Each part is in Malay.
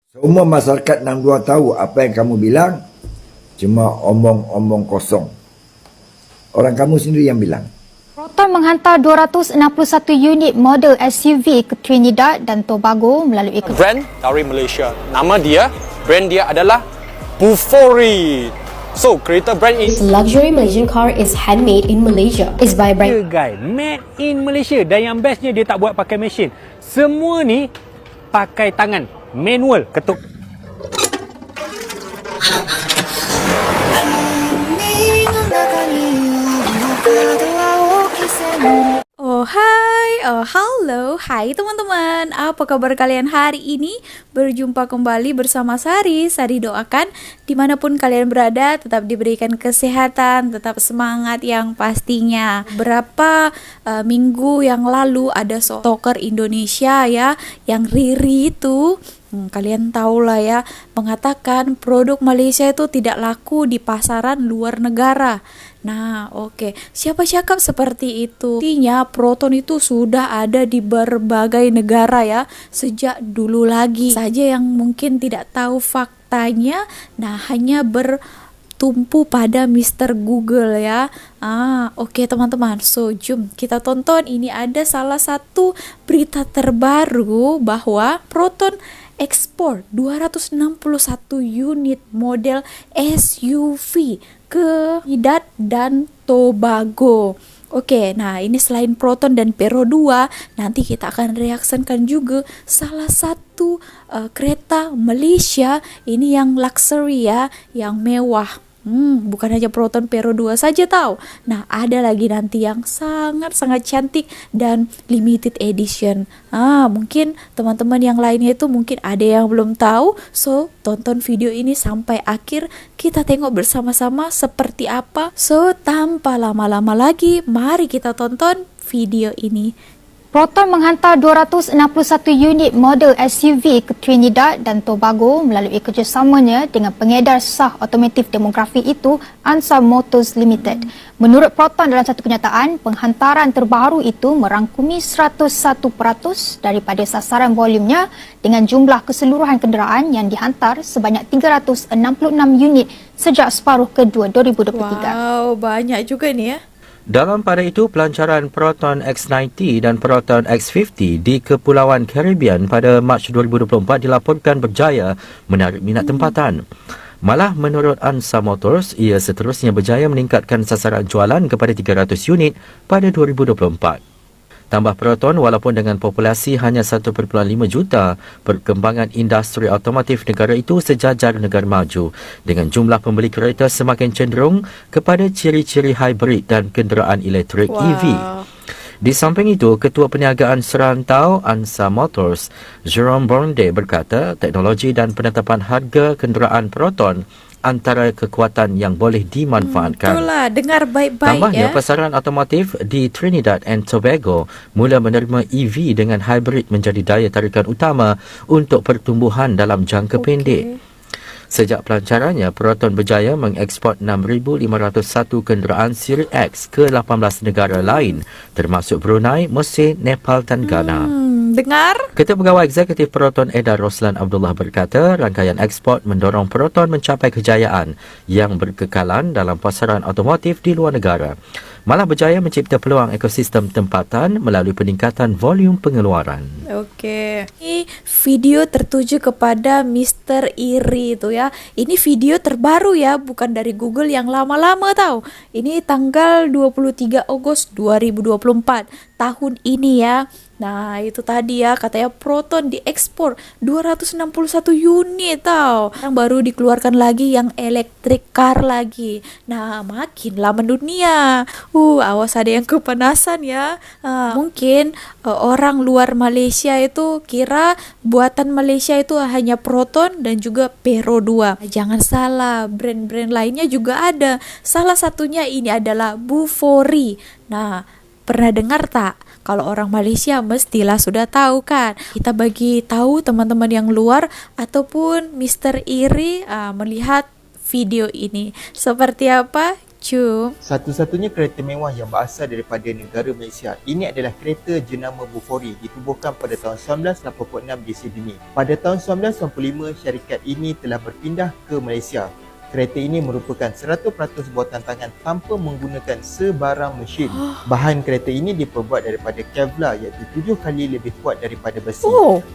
Semua masyarakat 62 tahu apa yang kamu bilang cuma omong-omong kosong. Orang kamu sendiri yang bilang. Proton menghantar 261 unit model SUV ke Trinidad dan Tobago melalui brand dari Malaysia. Nama dia, brand dia adalah Bufori. So, creator brand is Luxury Malaysian car is handmade in Malaysia. It's by brand. Guys, made in Malaysia. Dan yang bestnya dia tak buat pakai mesin. Semua ni pakai tangan, manual, ketuk. Oh hai, oh halo, hai teman-teman. Apa kabar kalian hari ini? Berjumpa kembali bersama Sari. Sari doakan dimanapun kalian berada tetap diberikan kesehatan, tetap semangat yang pastinya. Berapa minggu yang lalu ada TikToker Indonesia ya, yang Riri itu. Kalian tahu lah ya, mengatakan produk Malaysia itu tidak laku di pasaran luar negara. Nah, oke. Siapa cakap seperti itu? Artinya Proton itu sudah ada di berbagai negara ya, sejak dulu lagi. Saja yang mungkin tidak tahu faktanya, nah hanya bertumpu pada Mr. Google ya. Oke teman-teman. So, jom kita tonton. Ini ada salah satu berita terbaru bahwa Proton ekspor 261 unit model SUV ke Trinidad dan Tobago. Oke, nah ini selain Proton dan Pero 2, nanti kita akan reaksikan juga salah satu kereta Malaysia ini yang luxury ya, yang mewah. Bukan hanya Proton Pero 2 saja tahu. Nah, ada lagi nanti yang sangat-sangat cantik dan limited edition. Mungkin teman-teman yang lainnya itu mungkin ada yang belum tahu. So, tonton video ini sampai akhir. Kita tengok bersama-sama seperti apa. So, tanpa lama-lama lagi, mari kita tonton video ini. Proton menghantar 261 unit model SUV ke Trinidad dan Tobago melalui kerjasamanya dengan pengedar sah otomotif demografi itu, Ansa Motors Limited. Menurut Proton dalam satu kenyataan, penghantaran terbaru itu merangkumi 101% daripada sasaran volumenya dengan jumlah keseluruhan kenderaan yang dihantar sebanyak 366 unit sejak separuh kedua 2023. Wow, banyak juga ni ya. Dalam pada itu, pelancaran Proton X90 dan Proton X50 di Kepulauan Caribbean pada Mac 2024 dilaporkan berjaya menarik minat tempatan. Malah menurut Ansa Motors, ia seterusnya berjaya meningkatkan sasaran jualan kepada 300 unit pada 2024. Tambah Proton, walaupun dengan populasi hanya 1.5 juta, perkembangan industri otomotif negara itu sejajar negara maju dengan jumlah pembeli kereta semakin cenderung kepada ciri-ciri hybrid dan kenderaan elektrik EV. Di samping itu, Ketua Perniagaan Serantau Ansa Motors, Jerome Bonde berkata, teknologi dan penetapan harga kenderaan Proton antara kekuatan yang boleh dimanfaatkan. Itulah, dengar baik-baik Tambahnya, ya. pasaran otomotif di Trinidad and Tobago mula menerima EV dengan hybrid menjadi daya tarikan utama untuk pertumbuhan dalam jangka pendek. Sejak pelancarannya, Proton berjaya mengeksport 6,501 kenderaan Siri X ke 18 negara lain termasuk Brunei, Mesir, Nepal dan Ghana. Dengar? Ketua Pegawai Eksekutif Proton Eda Roslan Abdullah berkata, rangkaian ekspor mendorong Proton mencapai kejayaan yang berkekalan dalam pasaran otomotif di luar negara. Malah berjaya mencipta peluang ekosistem tempatan melalui peningkatan volume pengeluaran. Oke. Ini video tertuju kepada Mr. Iri itu ya. Ini video terbaru ya, bukan dari Google yang lama-lama tahu. Ini tanggal 23 Ogos 2024 tahun ini ya. Nah, itu tadi ya, katanya Proton diekspor 261 unit tau. Yang baru dikeluarkan lagi yang electric car lagi. Nah, makinlah mendunia. Awas ada yang kepanasan ya. Mungkin orang luar Malaysia itu kira buatan Malaysia itu hanya Proton dan juga Pero 2. Jangan salah, brand-brand lainnya juga ada. Salah satunya ini adalah Bufori. Nah, pernah dengar tak? Kalau orang Malaysia mestilah sudah tahu kan. Kita bagi tahu teman-teman yang luar ataupun Mr. Iri melihat video ini. Seperti apa? Cum. Satu-satunya kereta mewah yang berasal daripada negara Malaysia. Ini adalah kereta jenama Bufori, ditubuhkan pada tahun 1986 di Sydney. Pada tahun 1995, syarikat ini telah berpindah ke Malaysia. Kereta ini merupakan 100% buatan tangan tanpa menggunakan sebarang mesin. Bahan kereta ini diperbuat daripada Kevlar iaitu 7 kali lebih kuat daripada besi.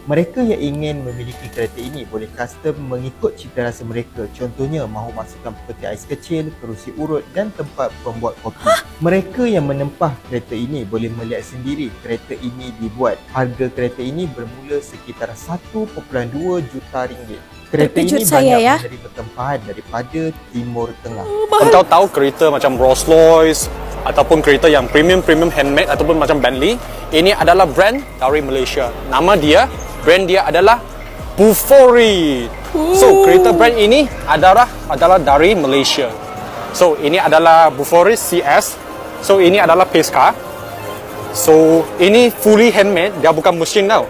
Mereka yang ingin memiliki kereta ini boleh custom mengikut cita rasa mereka. Contohnya mahu masukkan peti ais kecil, kerusi urut dan tempat pembuat kopi. Mereka yang menempah kereta ini boleh melihat sendiri kereta ini dibuat. Harga kereta ini bermula sekitar 1.2 juta ringgit. Kereta Terkejut ini saya, banyak ya. menerima tempahan daripada Timur Tengah. Kau tahu kereta macam Rolls-Royce ataupun kereta yang premium handmade ataupun macam Bentley, ini adalah brand dari Malaysia. Nama dia, brand dia adalah Bufori. So, kereta brand ini adalah dari Malaysia. So, ini adalah Bufori CS. So, ini adalah pace car. So, ini fully handmade, dia bukan mesin tau.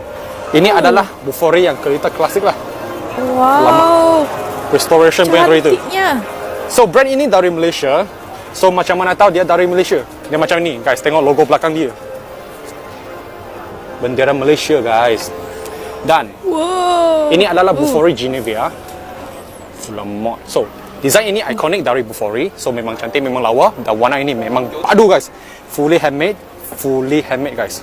Ini adalah Bufori yang kereta klasik lah. Wow. Restoration punya kereta. Cantiknya. So brand ini dari Malaysia. So macam mana tahu dia dari Malaysia? Dia macam ni guys, tengok logo belakang dia. Bendera Malaysia guys. Dan ini adalah Bufori Geneva. Alamak. So design ini ikonik dari Bufori. So memang cantik, memang lawa. Dan warna ini memang padu guys. Fully handmade guys.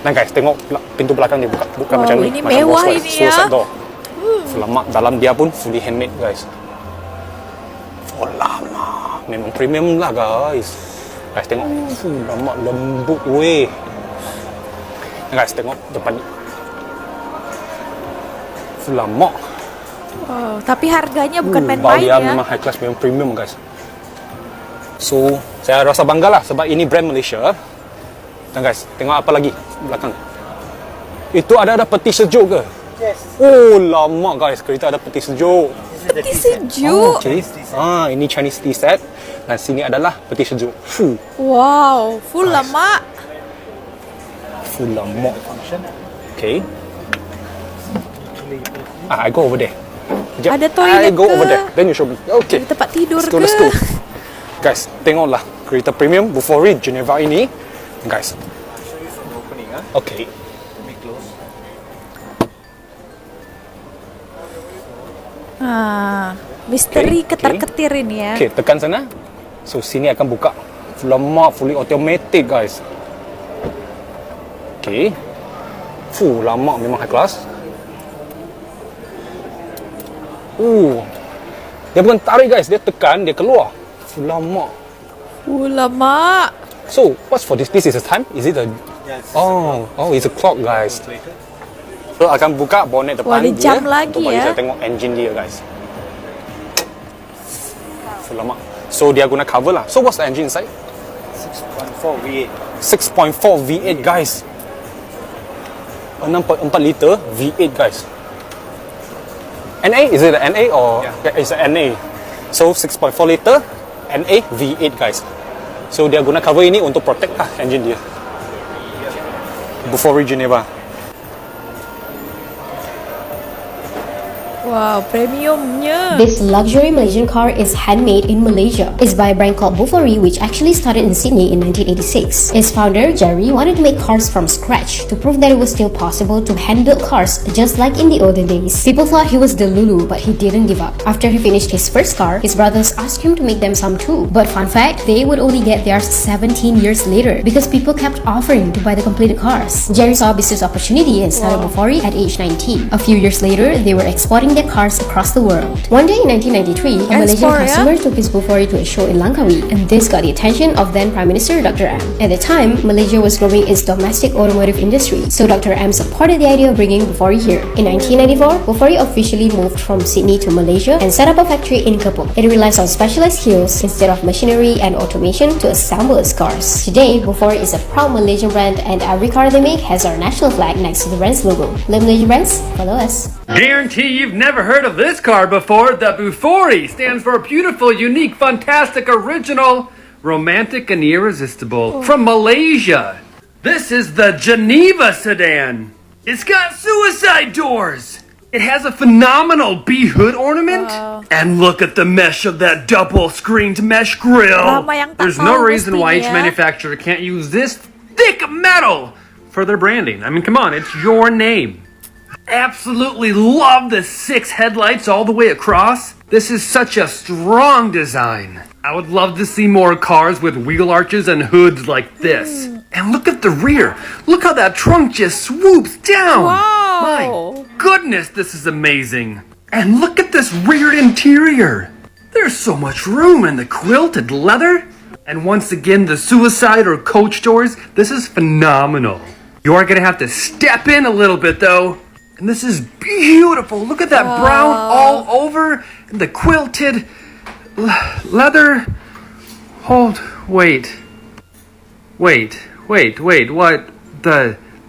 Nah guys, tengok pintu belakang dia buka macam ni. Ini Macam mewah Rolls-Royce, ini ya. suicide door. Lama dalam dia pun fully handmade guys. Lama, memang premium lah guys. Guys tengok, lama lembut weh. Guys tengok depan ni. Lama. Wow, tapi harganya bukan main-main Dia ya. memang high class, memang premium guys. So saya rasa bangga lah sebab ini brand Malaysia. Dan guys, tengok apa lagi belakang. Itu ada peti sejuk ke? Yes. Oh, lama guys, kereta ada peti sejuk. Peti sejuk. Jadi, ini Chinese tea set. Dan sini adalah peti sejuk. Wow, full lama. Full lama. Okay. I go over there. Sekejap. Ada toilet I go ke? over there. Then you show me. Okay. Ada tempat tidur Let's go, ke? let's go. Guys, tengoklah kereta premium Bufori Geneva ini. Guys. Okay. Misteri ketar-ketir ini ya. Okay, tekan sana. So, sini akan buka. Lama, fully automatic guys. Okay. Lama, memang high class. Dia bukan tarik guys, dia tekan, dia keluar. Lama. Lama. So, what's for this? This is a time? Is it a... Yes. Oh, it's a clock guys. So, akan buka bonnet depan Ada dia. jam lagi untuk bagi ya. saya tengok engine dia guys. Lama. So, dia guna cover lah. So, what's the engine inside? 6.4 V8. 6.4 V8 guys. 6.4 liter V8 guys. NA? Is it an NA or? Yeah, it's a NA. So 6.4 liter NA V8 guys. So dia guna cover ini untuk protect engine dia. Bufori Geneva. Wow, premiumnya. This luxury Malaysian car is handmade in Malaysia. It's by a brand called Bufori, which actually started in Sydney in 1986. Its founder, Jerry, wanted to make cars from scratch to prove that it was still possible to hand-build cars just like in the olden days. People thought he was the Lulu, but he didn't give up. After he finished his first car, his brothers asked him to make them some too. But fun fact, they would only get theirs 17 years later because people kept offering to buy the completed cars. Jerry saw a business opportunity and started Bufori at age 19. A few years later, they were exporting their cars across the world. One day in 1993, a Malaysian customer took his Bufori to a show in Langkawi, and this got the attention of then Prime Minister Dr. M. At the time, Malaysia was growing its domestic automotive industry, so Dr. M supported the idea of bringing Bufori here. In 1994, Bufori officially moved from Sydney to Malaysia and set up a factory in Kepong. It relies on specialized skills instead of machinery and automation to assemble its cars. Today, Bufori is a proud Malaysian brand, and every car they make has our national flag next to the brand's logo. Live Malaysia brands, follow us. Guarantee you've never heard of this car before. The Bufori stands for beautiful, unique, fantastic, original, romantic, and irresistible. From Malaysia, this is the Geneva sedan. It's got suicide doors It has a phenomenal B-hood ornament. And look at the mesh of that double-screened mesh grill. Lama yang tak There's no tahu reason why each mestinya. manufacturer can't use this thick metal for their branding. I mean, come on, it's your name. Absolutely love the 6 headlights all the way across. This is such a strong design. I would love to see more cars with wheel arches and hoods like this. And look at the rear. Look how that trunk just swoops down. Wow. My goodness, this is amazing. And look at this rear interior. There's so much room in the quilted leather. And once again, the suicide or coach doors, this is phenomenal. You are going to have to step in a little bit though. And this is beautiful. Look at that brown all over and the quilted leather. Wait. What?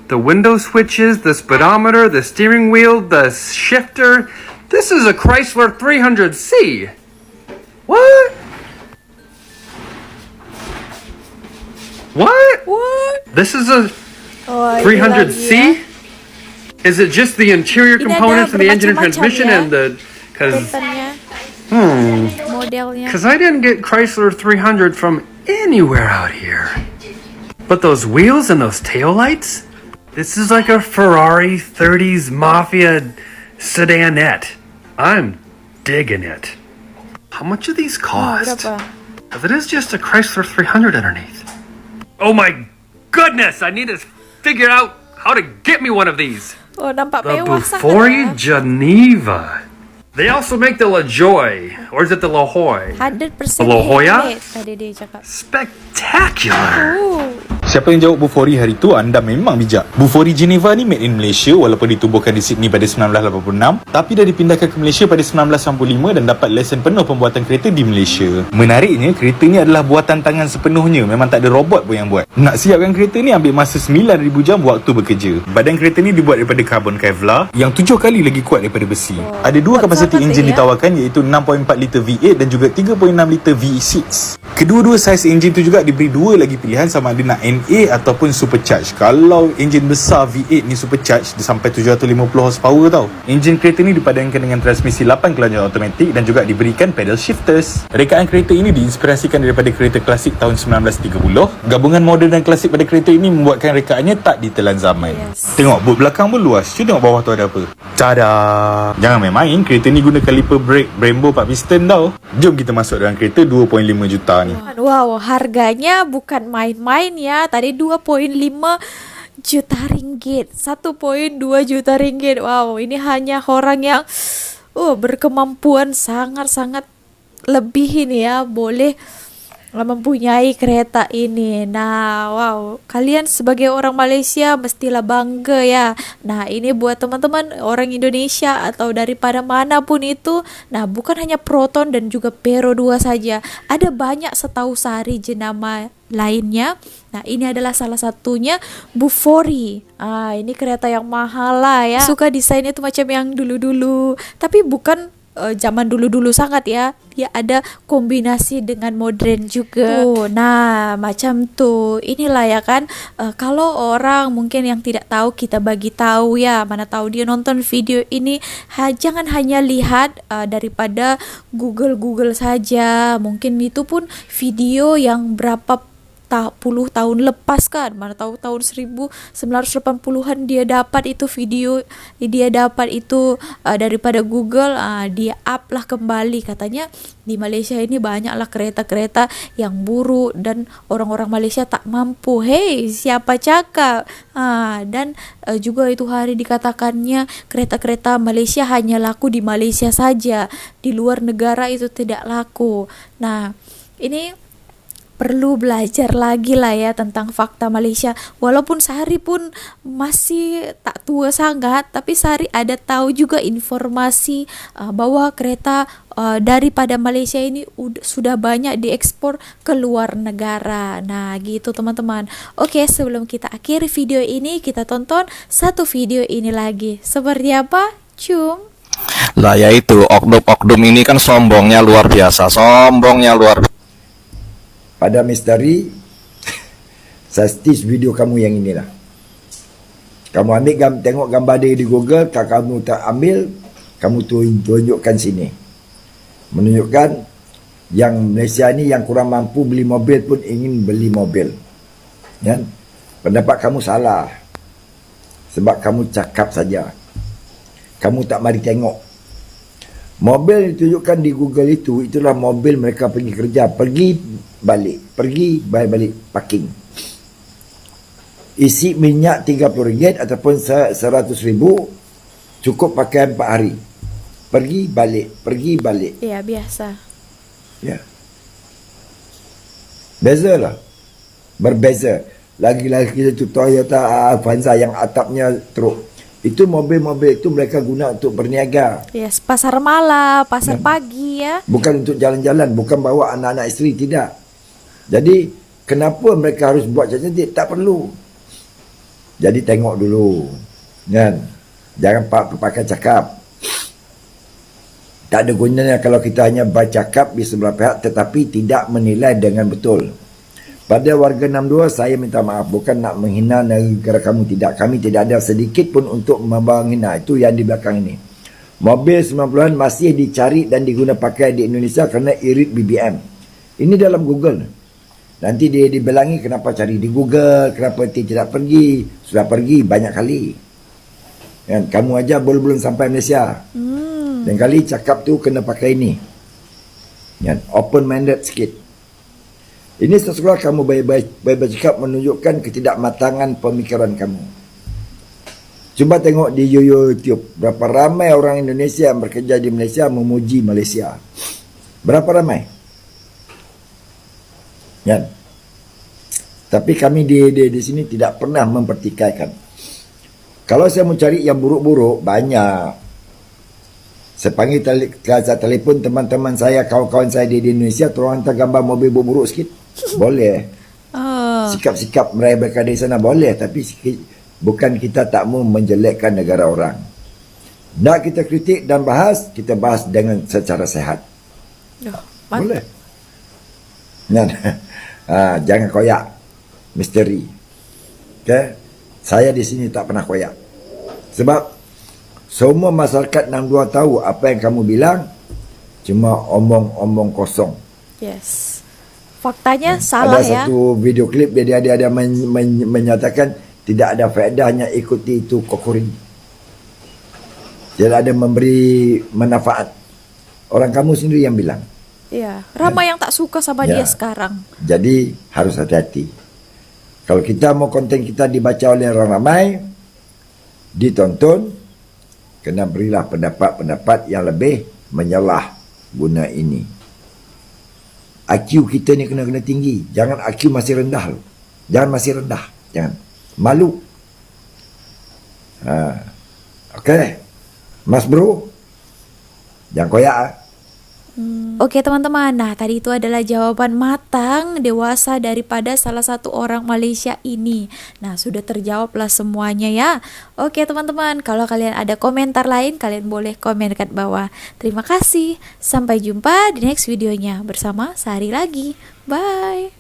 The window switches, the speedometer, the steering wheel, the shifter. This is a Chrysler 300C. What? This is a Oh, ini 300C? lagi ya. Is it just the interior Ini components ada and the engine and bermacam-macam transmission ya. and the... Kontennya, modelnya. Because I didn't get Chrysler 300 from anywhere out here. But those wheels and those taillights? This is like a Ferrari 30s Mafia sedanette. I'm digging it. How much do these cost? Berapa? Because it is just a Chrysler 300 underneath. Oh my goodness! I need to figure out how to get me one of these. Oh, nampak The mewah sangat Bufori ya. Geneva. They also make the La Joy, or is it the La Hoy? 100% La Joya? handmade tadi dia cakap. Spectacular. Siapa yang jawab Bufori hari tu, anda memang bijak. Bufori Geneva ni made in Malaysia walaupun ditubuhkan di Sydney pada 1986, tapi dah dipindahkan ke Malaysia pada 1995 dan dapat lesen penuh pembuatan kereta di Malaysia. Menariknya, kereta ni adalah buatan tangan sepenuhnya, memang tak ada robot pun yang buat. Nak siapkan kereta ni ambil masa 9,000 jam waktu bekerja. Badan kereta ni dibuat daripada karbon Kevlar yang 7 kali lagi kuat daripada besi. Ada dua kapasiti enjin ditawarkan iaitu 6.4 liter V8 dan juga 3.6 liter VE6. Kedua-dua saiz enjin tu juga diberi dua lagi pilihan sama ada nak NA ataupun supercharge. Kalau enjin besar V8 ni supercharge dia sampai 750 horsepower tau. Enjin kereta ni dipadankan dengan transmisi 8 kelanjutan automatik dan juga diberikan pedal shifters. Rekaan kereta ini diinspirasikan daripada kereta klasik tahun 1930. Gabungan moden dan klasik pada kereta ini membuatkan rekaannya tak ditelan zaman. Tengok boot belakang pun luas. Cuba tengok bawah tu ada apa. Tada! Jangan main-main, kereta ni guna kaliper brake Brembo 4 piston tau. Jom kita masuk dalam kereta 2.5 juta ni. Wow, harganya bukan main-main ya. Tadi 2.5 juta ringgit, 1.2 juta ringgit. Wow, ini hanya orang yang berkemampuan sangat-sangat lebih ini ya, boleh mempunyai kereta ini. Nah, wow, kalian sebagai orang Malaysia mestilah bangga ya. Nah, ini buat teman-teman orang Indonesia atau daripada manapun itu. Nah, bukan hanya Proton dan juga Pero 2 saja. Ada banyak setahu Sari jenama lainnya. Nah, ini adalah salah satunya Bufori. Ini kereta yang mahal lah ya. Suka desainnya tuh macam yang dulu-dulu, tapi bukan zaman dulu-dulu sangat ya. Dia ada kombinasi dengan modern juga. Nah, macam tuh. Inilah ya kan. Kalau orang mungkin yang tidak tahu, kita bagi tahu ya. Mana tahu dia nonton video ini, jangan hanya lihat daripada Google saja. Mungkin itu pun video yang berapa puluh tahun lepas kan, mana tahu tahun 1980-an dia dapat itu video, dia dapat itu daripada Google, dia up lah kembali. Katanya di Malaysia ini banyaklah kereta-kereta yang buruk dan orang-orang Malaysia tak mampu. Hey, siapa cakap? Dan juga itu hari dikatakannya kereta-kereta Malaysia hanya laku di Malaysia saja, di luar negara itu tidak laku. Nah, ini perlu belajar lagi lah ya tentang fakta Malaysia. Walaupun Sari pun masih tak tua sangat, tapi Sari ada tahu juga informasi bahwa kereta daripada Malaysia ini sudah banyak diekspor ke luar negara. Nah, gitu teman-teman. Oke, sebelum kita akhiri video ini, kita tonton satu video ini lagi. Seperti apa? Cum. Lah ya itu, oknum-oknum ini kan sombongnya luar biasa. Pada misteri, saya stis video kamu yang inilah. Kamu ambil tengok gambar dia di Google, kalau kamu tak ambil, kamu tunjukkan sini. Menunjukkan yang Malaysia ni yang kurang mampu beli mobil pun ingin beli mobil. Ya? Pendapat kamu salah. Sebab kamu cakap saja. Kamu tak mari tengok. Mobil yang ditunjukkan di Google itu, itulah mobil mereka pergi kerja. Pergi balik parking. Isi minyak RM30 ataupun RM100,000, cukup pakai 4 hari. Pergi balik. Ya, biasa. Ya. Beza lah. Berbeza. Lagi-lagi kita tu Toyota Avanza yang atapnya teruk. Itu mobil-mobil itu mereka guna untuk berniaga. Yes, pasar malam, pasar pagi ya. Bukan untuk jalan-jalan, bukan bawa anak-anak isteri, tidak. Jadi, kenapa mereka harus buat cantik? Tak perlu. Jadi tengok dulu. Kan? Jangan pakai cakap. Tak ada gunanya kalau kita hanya bercakap di sebelah pihak tetapi tidak menilai dengan betul. Pada warga 62 saya minta maaf, bukan nak menghina negara kamu, tidak. Kami tidak ada sedikit pun untuk menghina. Itu yang di belakang ini. Mobil 90-an masih dicari dan diguna pakai di Indonesia kerana irit BBM. Ini dalam Google. Nanti dia dibelangi kenapa cari di Google, kenapa dia tidak pergi. Sudah pergi banyak kali. Kan? Kamu aja belum sampai Malaysia. Dan kali cakap tu kena pakai ini. Kan? Open-minded sikit. Ini sesuatu kamu baik-baik bercakap menunjukkan ketidakmatangan pemikiran kamu. Cuba tengok di YouTube. Berapa ramai orang Indonesia yang bekerja di Malaysia memuji Malaysia. Berapa ramai? Kan? Tapi kami di sini tidak pernah mempertikaikan. Kalau saya mau cari yang buruk-buruk, banyak. Saya panggil telefon teman-teman saya, kawan-kawan saya di Indonesia, tolong hantar gambar mobil buruk-buruk sikit. Boleh. Sikap-sikap mereka di sana boleh, tapi bukan kita tak mau menjelekkan negara orang. Nak kita kritik dan bahas, kita bahas dengan secara sehat. Boleh. Jangan koyak misteri. Okay? Saya di sini tak pernah koyak. Sebab semua masyarakat 62 tahu apa yang kamu bilang cuma omong-omong kosong. Yes. Faktanya salah ada ya. Ada satu video klip dia menyatakan tidak ada faedahnya ikuti itu kokori. Tidak ada memberi manfaat. Orang kamu sendiri yang bilang. Iya, ramai yang tak suka sama dia sekarang. Jadi harus hati-hati. Kalau kita mau konten kita dibaca oleh orang ramai, ditonton, kena berilah pendapat-pendapat yang lebih menyalah guna ini. IQ kita ni kena tinggi. Jangan IQ masih rendah loh. Jangan masih rendah. Jangan. Malu. Okey. Mas bro. Jangan koyak. Oke teman-teman, nah tadi itu adalah jawaban matang, dewasa daripada salah satu orang Malaysia ini. Nah sudah terjawablah semuanya ya. Oke teman-teman, kalau kalian ada komentar lain, kalian boleh komen kat bawah. Terima kasih, sampai jumpa di next videonya bersama Sari lagi. Bye.